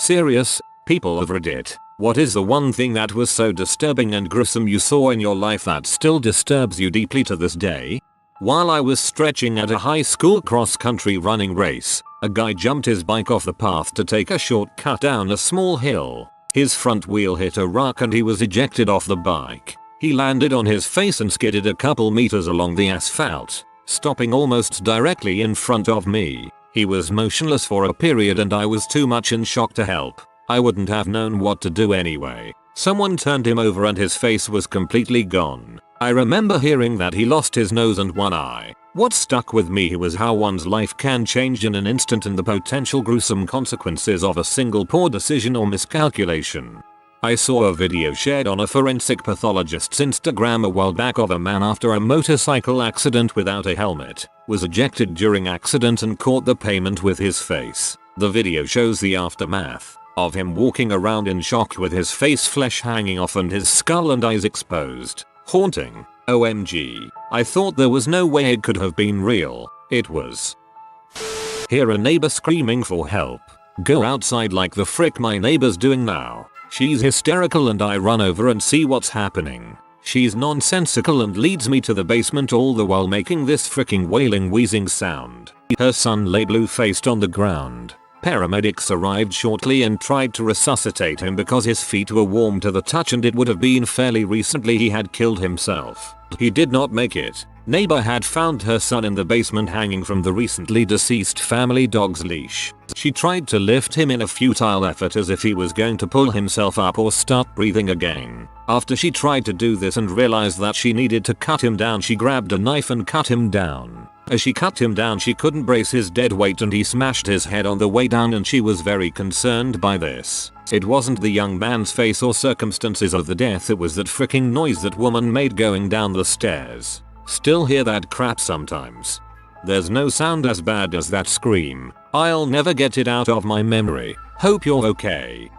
Serious, people of Reddit, what is the one thing that was so disturbing and gruesome you saw in your life that still disturbs you deeply to this day? While I was stretching at a high school cross-country running race, a guy jumped his bike off the path to take a shortcut down a small hill. His front wheel hit a rock and he was ejected off the bike. He landed on his face and skidded a couple meters along the asphalt, stopping almost directly in front of me. He was motionless for a period and I was too much in shock to help. I wouldn't have known what to do anyway. Someone turned him over and his face was completely gone. I remember hearing that he lost his nose and one eye. What stuck with me was how one's life can change in an instant and the potential gruesome consequences of a single poor decision or miscalculation. I saw a video shared on a forensic pathologist's Instagram a while back of a man after a motorcycle accident without a helmet, was ejected during accident and caught the pavement with his face. The video shows the aftermath of him walking around in shock with his face flesh hanging off and his skull and eyes exposed. Haunting. OMG. I thought there was no way it could have been real. It was. Hear a neighbor screaming for help. Go outside like the frick my neighbor's doing now. She's hysterical and I run over and see what's happening. She's nonsensical and leads me to the basement all the while making this fricking wailing wheezing sound. Her son lay blue-faced on the ground. Paramedics arrived shortly and tried to resuscitate him because his feet were warm to the touch and it would have been fairly recently he had killed himself. He did not make it. Neighbor had found her son in the basement hanging from the recently deceased family dog's leash. She tried to lift him in a futile effort as if he was going to pull himself up or start breathing again. After she tried to do this and realized that she needed to cut him down, she grabbed a knife and cut him down. As she cut him down, she couldn't brace his dead weight and he smashed his head on the way down and she was very concerned by this. It wasn't the young man's face or circumstances of the death, it was that fricking noise that woman made going down the stairs. Still hear that crap sometimes. There's no sound as bad as that scream. I'll never get it out of my memory. Hope you're okay.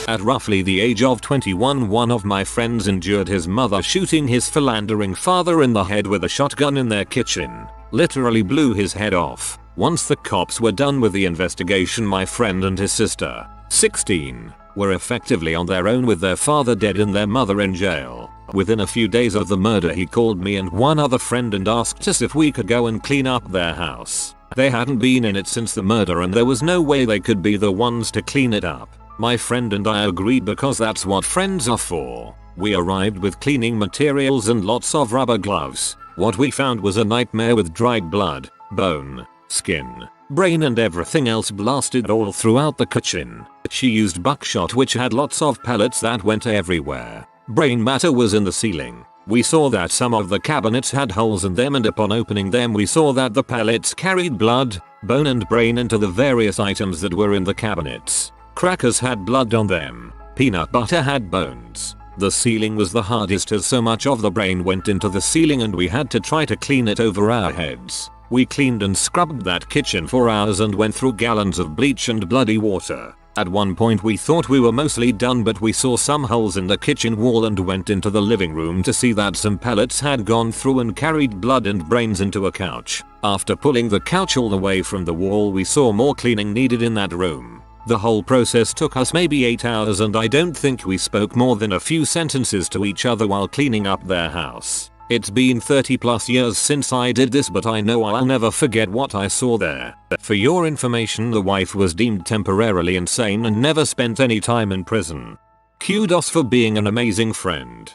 At roughly the age of 21, one of my friends endured his mother shooting his philandering father in the head with a shotgun in their kitchen. Literally blew his head off. Once the cops were done with the investigation, my friend and his sister, 16, were effectively on their own with their father dead and their mother in jail. Within a few days of the murder, he called me and one other friend and asked us if we could go and clean up their house. They hadn't been in it since the murder and there was no way they could be the ones to clean it up. My friend and I agreed because that's what friends are for. We arrived with cleaning materials and lots of rubber gloves. What we found was a nightmare with dried blood, bone, skin, brain and everything else blasted all throughout the kitchen. She used buckshot which had lots of pellets that went everywhere. Brain matter was in the ceiling. We saw that some of the cabinets had holes in them and upon opening them we saw that the pellets carried blood, bone and brain into the various items that were in the cabinets. Crackers had blood on them. Peanut butter had bones. The ceiling was the hardest as so much of the brain went into the ceiling and we had to try to clean it over our heads. We cleaned and scrubbed that kitchen for hours and went through gallons of bleach and bloody water. At one point we thought we were mostly done, but we saw some holes in the kitchen wall and went into the living room to see that some pellets had gone through and carried blood and brains into a couch. After pulling the couch all the way from the wall, we saw more cleaning needed in that room. The whole process took us maybe 8 hours and I don't think we spoke more than a few sentences to each other while cleaning up their house. It's been 30+ years since I did this, but I know I'll never forget what I saw there. For your information, the wife was deemed temporarily insane and never spent any time in prison. Kudos for being an amazing friend.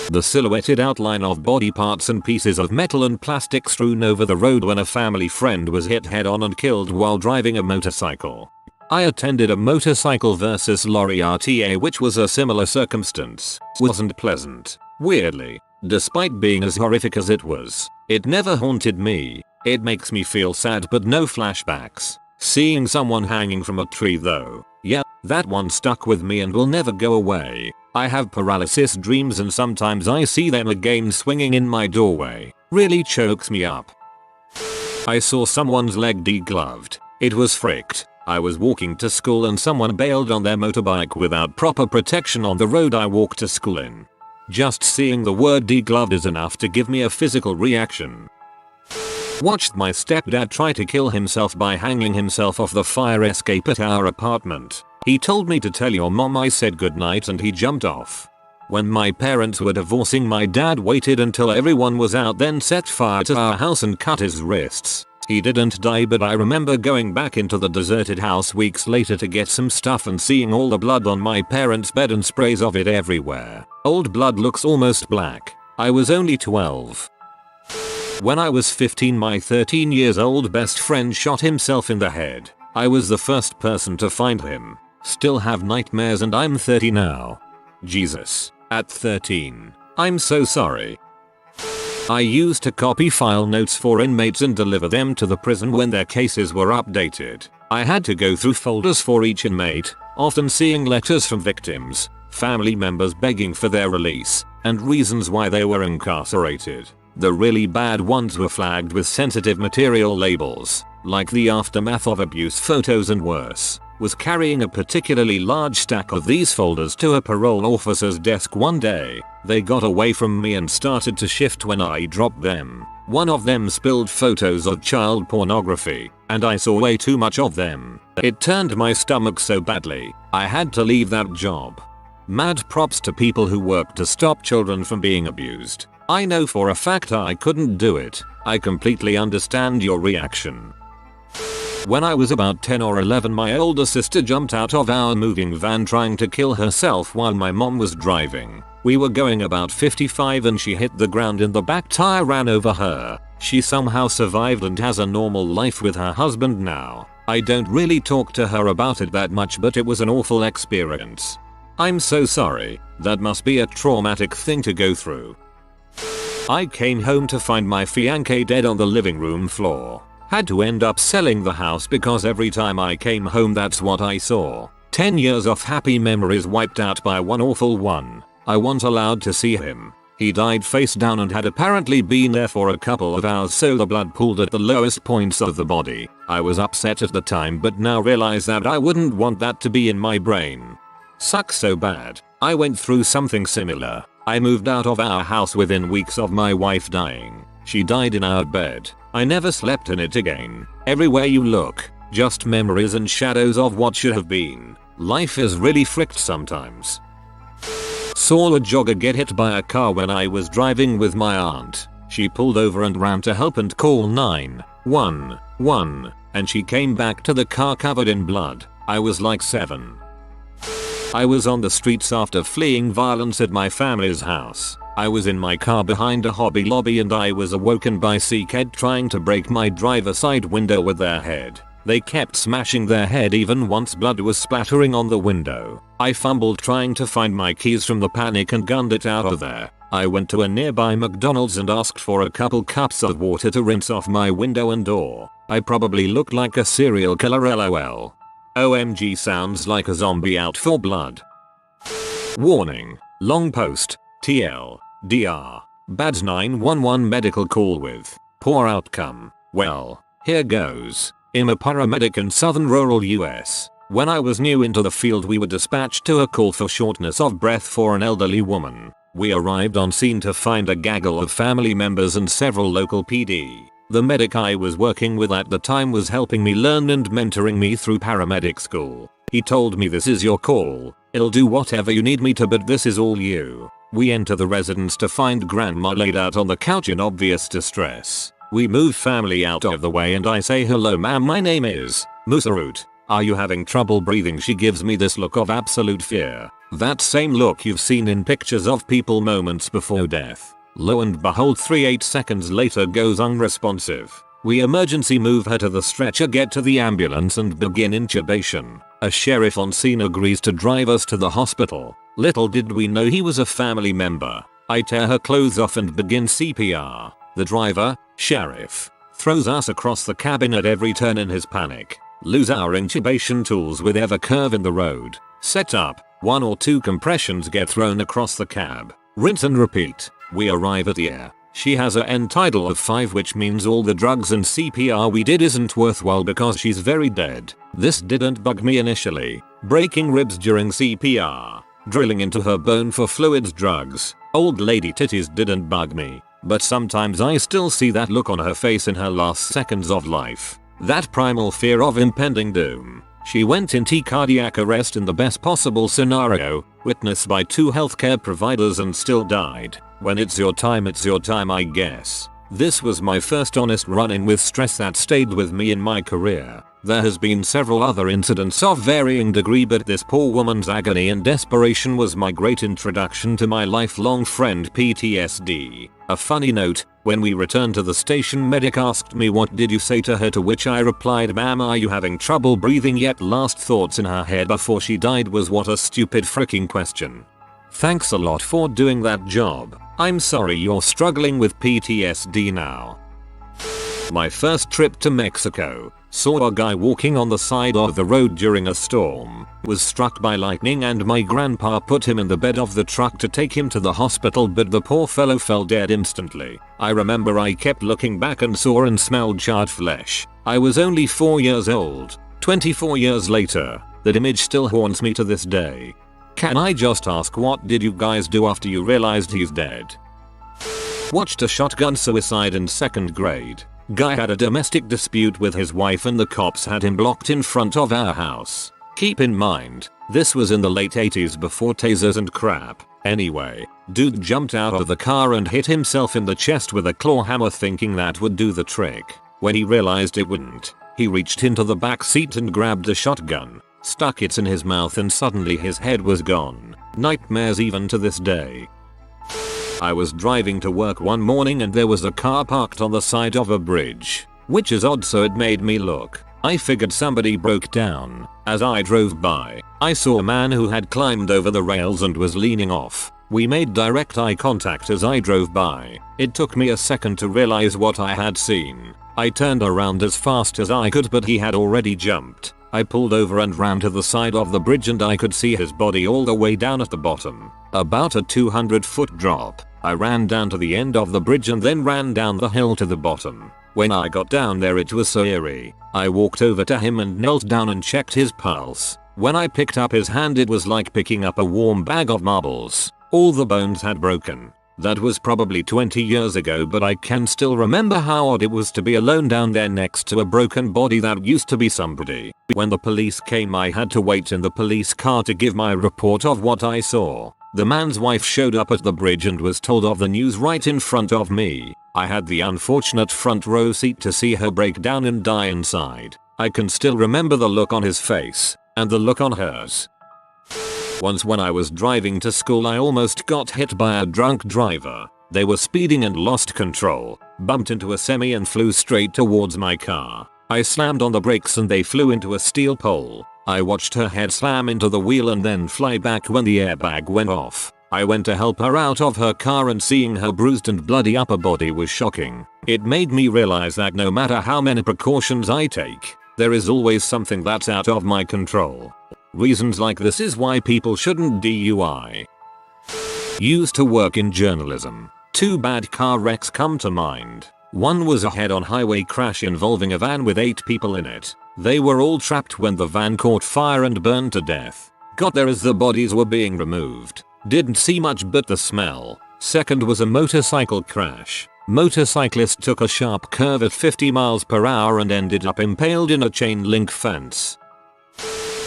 The silhouetted outline of body parts and pieces of metal and plastic strewn over the road when a family friend was hit head on and killed while driving a motorcycle. I attended a motorcycle versus lorry RTA which was a similar circumstance. Wasn't pleasant. Weirdly, despite being as horrific as it was, it never haunted me. It makes me feel sad but no flashbacks. Seeing someone hanging from a tree though, yeah, that one stuck with me and will never go away. I have paralysis dreams and sometimes I see them again swinging in my doorway. Really chokes me up. I saw someone's leg degloved. It was fricked. I was walking to school and someone bailed on their motorbike without proper protection on the road I walk to school in. Just seeing the word degloved is enough to give me a physical reaction. Watched my stepdad try to kill himself by hanging himself off the fire escape at our apartment. He told me to tell your mom I said goodnight and he jumped off. When my parents were divorcing, my dad waited until everyone was out, then set fire to our house and cut his wrists. He didn't die, but I remember going back into the deserted house weeks later to get some stuff and seeing all the blood on my parents' bed and sprays of it everywhere. Old blood looks almost black. I was only 12. When I was 15, my 13 years old best friend shot himself in the head. I was the first person to find him. Still have nightmares and I'm 30 now. Jesus. At 13. I'm so sorry. I used to copy file notes for inmates and deliver them to the prison when their cases were updated. I had to go through folders for each inmate, often seeing letters from victims, family members begging for their release, and reasons why they were incarcerated. The really bad ones were flagged with sensitive material labels, like the aftermath of abuse photos and worse. Was carrying a particularly large stack of these folders to a parole officer's desk one day. They got away from me and started to shift when I dropped them. One of them spilled photos of child pornography, and I saw way too much of them. It turned my stomach so badly, I had to leave that job. Mad props to people who work to stop children from being abused. I know for a fact I couldn't do it. I completely understand your reaction. When I was about 10 or 11, my older sister jumped out of our moving van trying to kill herself while my mom was driving. We were going about 55 and she hit the ground and the back tire ran over her. She somehow survived and has a normal life with her husband now. I don't really talk to her about it that much, but it was an awful experience. I'm so sorry. That must be a traumatic thing to go through. I came home to find my fiancé dead on the living room floor. Had to end up selling the house because every time I came home that's what I saw. 10 years of happy memories wiped out by one awful one. I wasn't allowed to see him. He died face down and had apparently been there for a couple of hours, so the blood pooled at the lowest points of the body. I was upset at the time, but now realize that I wouldn't want that to be in my brain. Sucks so bad. I went through something similar. I moved out of our house within weeks of my wife dying. She died in our bed. I never slept in it again. Everywhere you look, just memories and shadows of what should have been. Life is really fricked sometimes. Saw a jogger get hit by a car when I was driving with my aunt. She pulled over and ran to help and call 911, and she came back to the car covered in blood. I was like 7. I was on the streets after fleeing violence at my family's house. I was in my car behind a Hobby Lobby and I was awoken by Seaked trying to break my driver's side window with their head. They kept smashing their head even once blood was splattering on the window. I fumbled trying to find my keys from the panic and gunned it out of there. I went to a nearby McDonald's and asked for a couple cups of water to rinse off my window and door. I probably looked like a serial killer, lol. OMG, sounds like a zombie out for blood. Warning. Long post. TL. DR. Bad 911 medical call with poor outcome. Well, here goes. I'm a paramedic in southern rural US. When I was new into the field, we were dispatched to a call for shortness of breath for an elderly woman. We arrived on scene to find a gaggle of family members and several local PD. The medic I was working with at the time was helping me learn and mentoring me through paramedic school. He told me, "This is your call. I'll do whatever you need me to, but this is all you." We enter the residence to find grandma laid out on the couch in obvious distress. We move family out of the way and I say, "Hello ma'am, my name is Musarut. Are you having trouble breathing?" She gives me this look of absolute fear. That same look you've seen in pictures of people moments before death. Lo and behold, 3-8 seconds later goes unresponsive. We emergency move her to the stretcher, get to the ambulance and begin intubation. A sheriff on scene agrees to drive us to the hospital. Little did we know he was a family member. I tear her clothes off and begin CPR. The driver, sheriff, throws us across the cabin at every turn in his panic. Lose our intubation tools with every curve in the road. Set up. 1 or 2 compressions get thrown across the cab. Rinse and repeat. We arrive at the air. She has a N title of 5, which means all the drugs and CPR we did isn't worthwhile because she's very dead. This didn't bug me initially. Breaking ribs during CPR. Drilling into her bone for fluids, drugs. Old lady titties didn't bug me. but sometimes I still see that look on her face in her last seconds of life. That primal fear of impending doom. She went into cardiac arrest in the best possible scenario, witnessed by 2 healthcare providers, and still died. When it's your time, I guess. This was my first honest run-in with stress that stayed with me in my career. There has been several other incidents of varying degree, but this poor woman's agony and desperation was my great introduction to my lifelong friend PTSD. A funny note, when we returned to the station, medic asked me what did you say to her, to which I replied, ma'am, are you having trouble breathing yet? Last thoughts in her head before she died was, what a stupid freaking question. Thanks a lot for doing that job. I'm sorry you're struggling with PTSD now. My first trip to Mexico. Saw a guy walking on the side of the road during a storm, was struck by lightning, and my grandpa put him in the bed of the truck to take him to the hospital, but the poor fellow fell dead instantly. I remember I kept looking back and saw and smelled charred flesh. I was only 4 years old. 24 years later, that image still haunts me to this day. Can I just ask, what did you guys do after you realized he's dead? Watched a shotgun suicide in 2nd grade. Guy had a domestic dispute with his wife and the cops had him blocked in front of our house. Keep in mind, this was in the late 80s before tasers and crap. Anyway, dude jumped out of the car and hit himself in the chest with a claw hammer, thinking that would do the trick. When he realized it wouldn't, he reached into the back seat and grabbed a shotgun, stuck it in his mouth, and suddenly his head was gone. Nightmares even to this day. I was driving to work one morning and there was a car parked on the side of a bridge, which is odd, so it made me look. I figured somebody broke down. As I drove by, I saw a man who had climbed over the rails and was leaning off. We made direct eye contact as I drove by. It took me a second to realize what I had seen. I turned around as fast as I could, but he had already jumped. I pulled over and ran to the side of the bridge and I could see his body all the way down at the bottom. About a 200-foot drop. I ran down to the end of the bridge and then ran down the hill to the bottom. When I got down there, it was so eerie. I walked over to him and knelt down and checked his pulse. When I picked up his hand, it was like picking up a warm bag of marbles. All the bones had broken. That was probably 20 years ago, but I can still remember how odd it was to be alone down there next to a broken body that used to be somebody. When the police came, I had to wait in the police car to give my report of what I saw. The man's wife showed up at the bridge and was told of the news right in front of me. I had the unfortunate front row seat to see her break down and die inside. I can still remember the look on his face, and the look on hers. Once when I was driving to school, I almost got hit by a drunk driver. They were speeding and lost control, bumped into a semi and flew straight towards my car. I slammed on the brakes and they flew into a steel pole. I watched her head slam into the wheel and then fly back when the airbag went off. I went to help her out of her car, and seeing her bruised and bloody upper body was shocking. It made me realize that no matter how many precautions I take, there is always something that's out of my control. Reasons like this is why people shouldn't DUI. Used to work in journalism. 2 bad car wrecks come to mind. One was a head-on highway crash involving a van with 8 people in it. They were all trapped when the van caught fire and burned to death. Got there as the bodies were being removed. Didn't see much but the smell. Second was a motorcycle crash. Motorcyclist took a sharp curve at 50 miles per hour and ended up impaled in a chain link fence.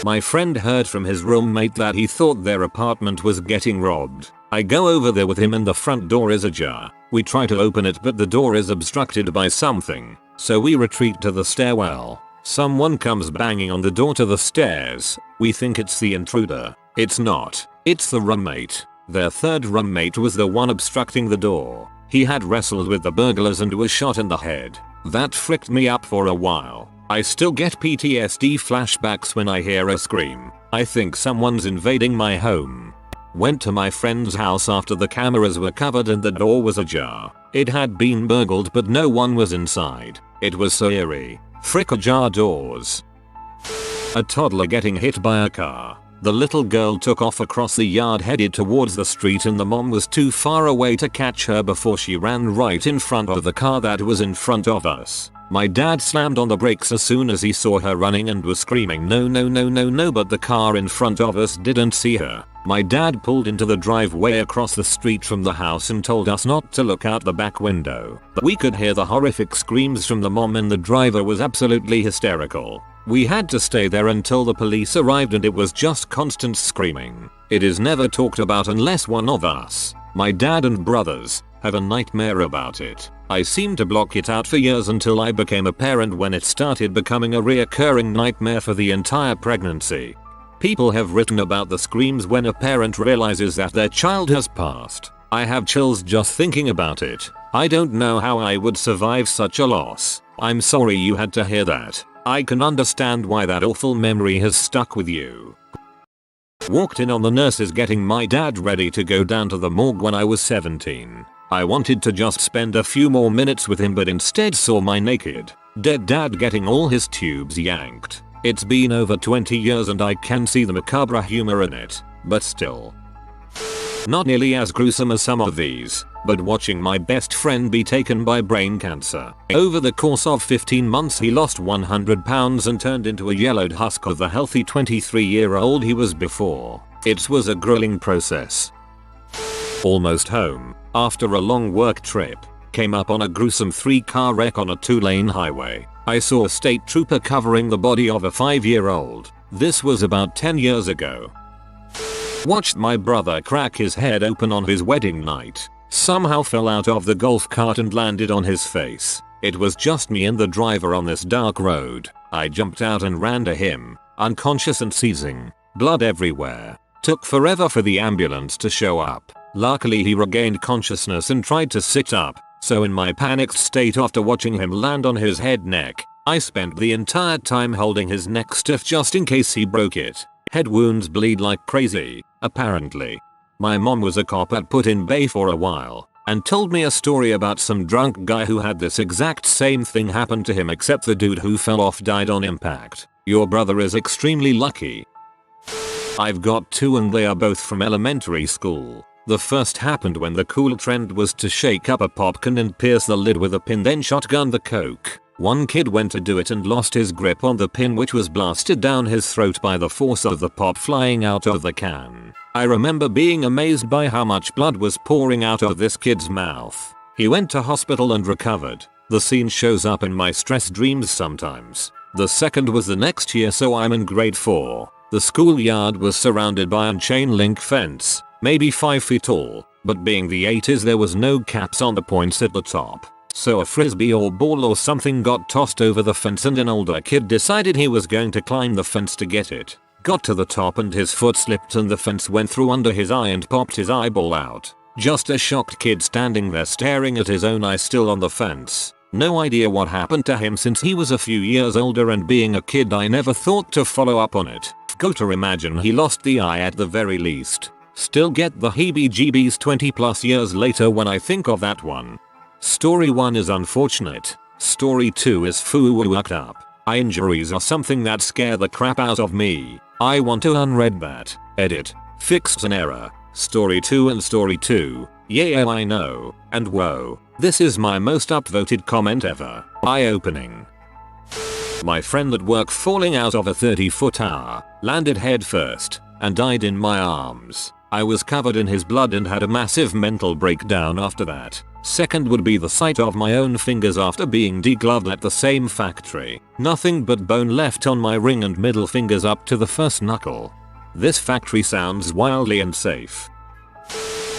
My friend heard from his roommate that he thought their apartment was getting robbed. I go over there with him and the front door is ajar. We try to open it but the door is obstructed by something, so we retreat to the stairwell. Someone comes banging on the door to the stairs. We think it's the intruder. It's not. It's the roommate. Their third roommate was the one obstructing the door. He had wrestled with the burglars and was shot in the head. That fricked me up for a while. I still get PTSD flashbacks when I hear a scream. I think someone's invading my home. Went to my friend's house after the cameras were covered and the door was ajar. It had been burgled but no one was inside. It was so eerie. Frick ajar doors. A toddler getting hit by a car. The little girl took off across the yard headed towards the street and the mom was too far away to catch her before she ran right in front of the car that was in front of us. My dad slammed on the brakes as soon as he saw her running and was screaming no no no no no, but the car in front of us didn't see her. My dad pulled into the driveway across the street from the house and told us not to look out the back window. We could hear the horrific screams from the mom and the driver was absolutely hysterical. We had to stay there until the police arrived and it was just constant screaming. It is never talked about unless one of us, my dad and brothers, have a nightmare about it. I seemed to block it out for years until I became a parent when it started becoming a reoccurring nightmare for the entire pregnancy. People have written about the screams when a parent realizes that their child has passed. I have chills just thinking about it. I don't know how I would survive such a loss. I'm sorry you had to hear that. I can understand why that awful memory has stuck with you. Walked in on the nurses getting my dad ready to go down to the morgue when I was 17. I wanted to just spend a few more minutes with him but instead saw my naked, dead dad getting all his tubes yanked. It's been over 20 years and I can see the macabre humor in it, but still. Not nearly as gruesome as some of these, but watching my best friend be taken by brain cancer. Over the course of 15 months he lost 100 pounds and turned into a yellowed husk of the healthy 23-year-old he was before. It was a grueling process. Almost home, after a long work trip, came up on a gruesome 3-car wreck on a 2-lane highway. I saw a state trooper covering the body of a 5-year-old. This was about 10 years ago. Watched my brother crack his head open on his wedding night. Somehow fell out of the golf cart and landed on his face. It was just me and the driver on this dark road. I jumped out and ran to him, unconscious and seizing, blood everywhere. Took forever for the ambulance to show up. Luckily he regained consciousness and tried to sit up, so in my panicked state after watching him land on his head neck, I spent the entire time holding his neck stiff just in case he broke it. Head wounds bleed like crazy, apparently. My mom was a cop at Put in Bay for a while, and told me a story about some drunk guy who had this exact same thing happen to him except the dude who fell off died on impact. Your brother is extremely lucky. I've got 2 and they are both from elementary school. The first happened when the cool trend was to shake up a pop can and pierce the lid with a pin then shotgun the coke. One kid went to do it and lost his grip on the pin which was blasted down his throat by the force of the pop flying out of the can. I remember being amazed by how much blood was pouring out of this kid's mouth. He went to hospital and recovered. The scene shows up in my stress dreams sometimes. The second was the next year, so I'm in grade 4. The schoolyard was surrounded by a chain link fence, maybe 5 feet tall, but being the 80s there was no caps on the points at the top. So a frisbee or ball or something got tossed over the fence and an older kid decided he was going to climb the fence to get it. Got to the top and his foot slipped and the fence went through under his eye and popped his eyeball out. Just a shocked kid standing there staring at his own eye still on the fence. No idea what happened to him since he was a few years older, and being a kid I never thought to follow up on it. Go to imagine he lost the eye at the very least. Still get the heebie-jeebies 20 plus years later when I think of that one. Story 1 is unfortunate. Story 2 is fucked up. Eye injuries are something that scare the crap out of me. I want to unread that. Edit. Fix an error. Story 2 and Story 2. Yeah, I know. And whoa. This is my most upvoted comment ever. Eye-opening. My friend at work falling out of a 30-foot tower, landed head first, and died in my arms. I was covered in his blood and had a massive mental breakdown after that. Second would be the sight of my own fingers after being degloved at the same factory. Nothing but bone left on my ring and middle fingers up to the first knuckle. This factory sounds wildly unsafe.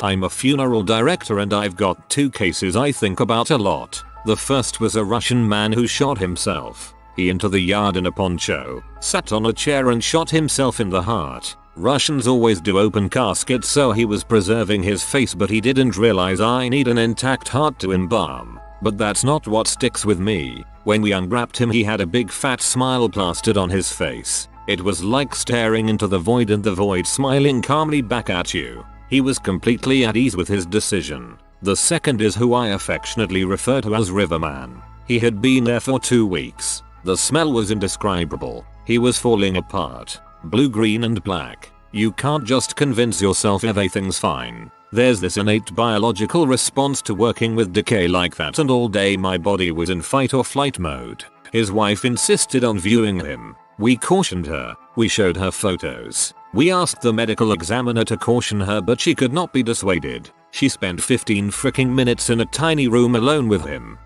I'm a funeral director and I've got 2 cases I think about a lot. The first was a Russian man who shot himself. He entered the yard in a poncho, sat on a chair and shot himself in the heart. Russians always do open caskets, so he was preserving his face, but he didn't realize I need an intact heart to embalm. But that's not what sticks with me. When we unwrapped him he had a big fat smile plastered on his face. It was like staring into the void and the void smiling calmly back at you. He was completely at ease with his decision. The second is who I affectionately refer to as Riverman. He had been there for 2 weeks. The smell was indescribable. He was falling apart. Blue, green and black. You can't just convince yourself everything's fine. There's this innate biological response to working with decay like that, and all day my body was in fight or flight mode. His wife insisted on viewing him. We cautioned her. We showed her photos. We asked the medical examiner to caution her, but she could not be dissuaded. She spent 15 freaking minutes in a tiny room alone with him.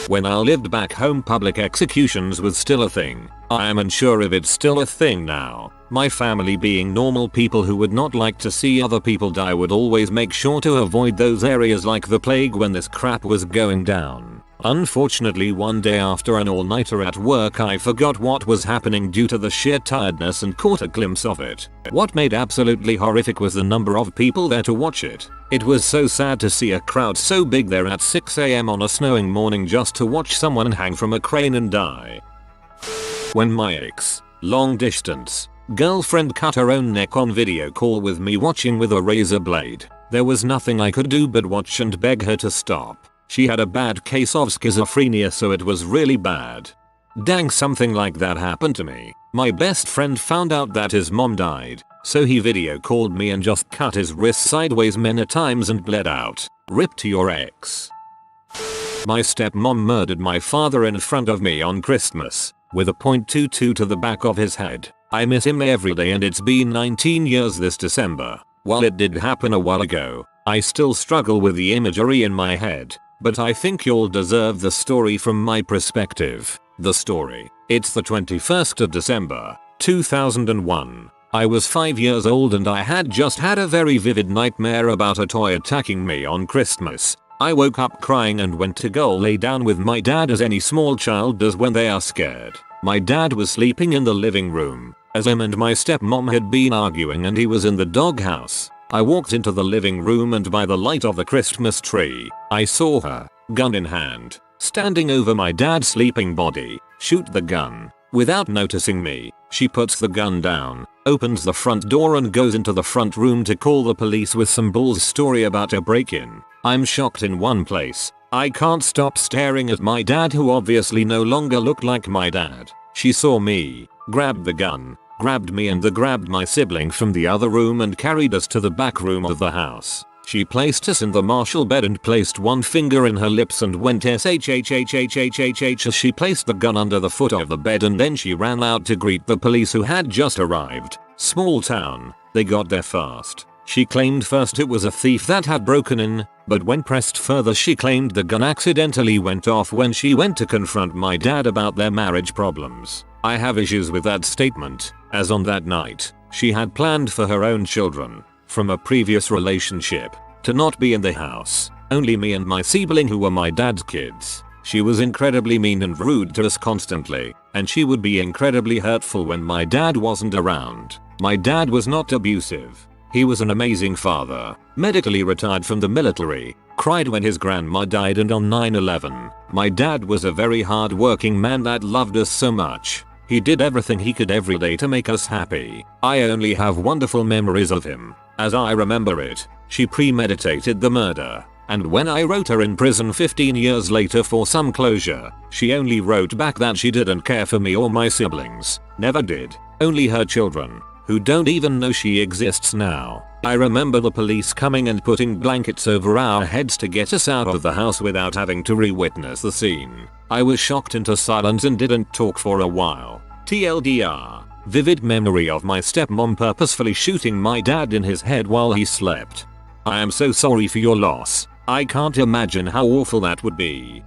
When I lived back home, public executions was still a thing. I am unsure if it's still a thing now. My family, being normal people who would not like to see other people die, would always make sure to avoid those areas like the plague when this crap was going down. Unfortunately, one day after an all-nighter at work, I forgot what was happening due to the sheer tiredness and caught a glimpse of it. What made absolutely horrific was the number of people there to watch it. It was so sad to see a crowd so big there at 6 AM on a snowing morning just to watch someone hang from a crane and die. When my ex, long distance, girlfriend cut her own neck on video call with me watching with a razor blade, there was nothing I could do but watch and beg her to stop. She had a bad case of schizophrenia, so it was really bad. Dang, something like that happened to me. My best friend found out that his mom died, so he video called me and just cut his wrist sideways many times and bled out. Rip to your ex. My stepmom murdered my father in front of me on Christmas, with a .22 to the back of his head. I miss him every day, and it's been 19 years this December. While it did happen a while ago, I still struggle with the imagery in my head. But I think you'll deserve the story from my perspective. The story. It's the 21st of December, 2001. I was 5 years old and I had just had a very vivid nightmare about a toy attacking me on Christmas. I woke up crying and went to go lay down with my dad, as any small child does when they are scared. My dad was sleeping in the living room, as him and my stepmom had been arguing, and he was in the doghouse. I walked into the living room, and by the light of the Christmas tree, I saw her, gun in hand, standing over my dad's sleeping body, shoot the gun. Without noticing me, she puts the gun down, opens the front door and goes into the front room to call the police with some bull's story about a break-in. I'm shocked in one place. I can't stop staring at my dad, who obviously no longer looked like my dad. She saw me, grabbed the gun, grabbed me and grabbed my sibling from the other room and carried us to the back room of the house. She placed us in the Marshall bed and placed one finger in her lips and went shhhhhhhh as she placed the gun under the foot of the bed, and then she ran out to greet the police who had just arrived. Small town, they got there fast. She claimed first it was a thief that had broken in, but when pressed further she claimed the gun accidentally went off when she went to confront my dad about their marriage problems. I have issues with that statement, as on that night, she had planned for her own children, from a previous relationship, to not be in the house, only me and my sibling who were my dad's kids. She was incredibly mean and rude to us constantly, and she would be incredibly hurtful when my dad wasn't around. My dad was not abusive. He was an amazing father, medically retired from the military, cried when his grandma died, and on 9/11, my dad was a very hard-working man that loved us so much. He did everything he could every day to make us happy. I only have wonderful memories of him. As I remember it, she premeditated the murder, and when I wrote her in prison 15 years later for some closure, she only wrote back that she didn't care for me or my siblings. Never did. Only her children, who don't even know she exists now. I remember the police coming and putting blankets over our heads to get us out of the house without having to re-witness the scene. I was shocked into silence and didn't talk for a while. TLDR. Vivid memory of my stepmom purposefully shooting my dad in his head while he slept. I am so sorry for your loss. I can't imagine how awful that would be.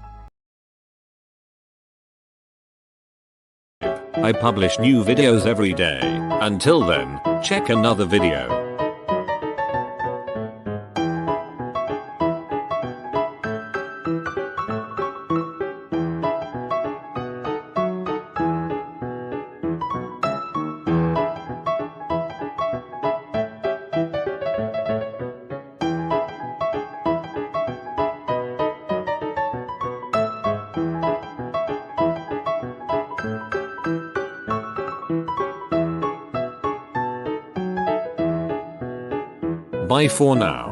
I publish new videos every day. Until then, check another video. Bye for now.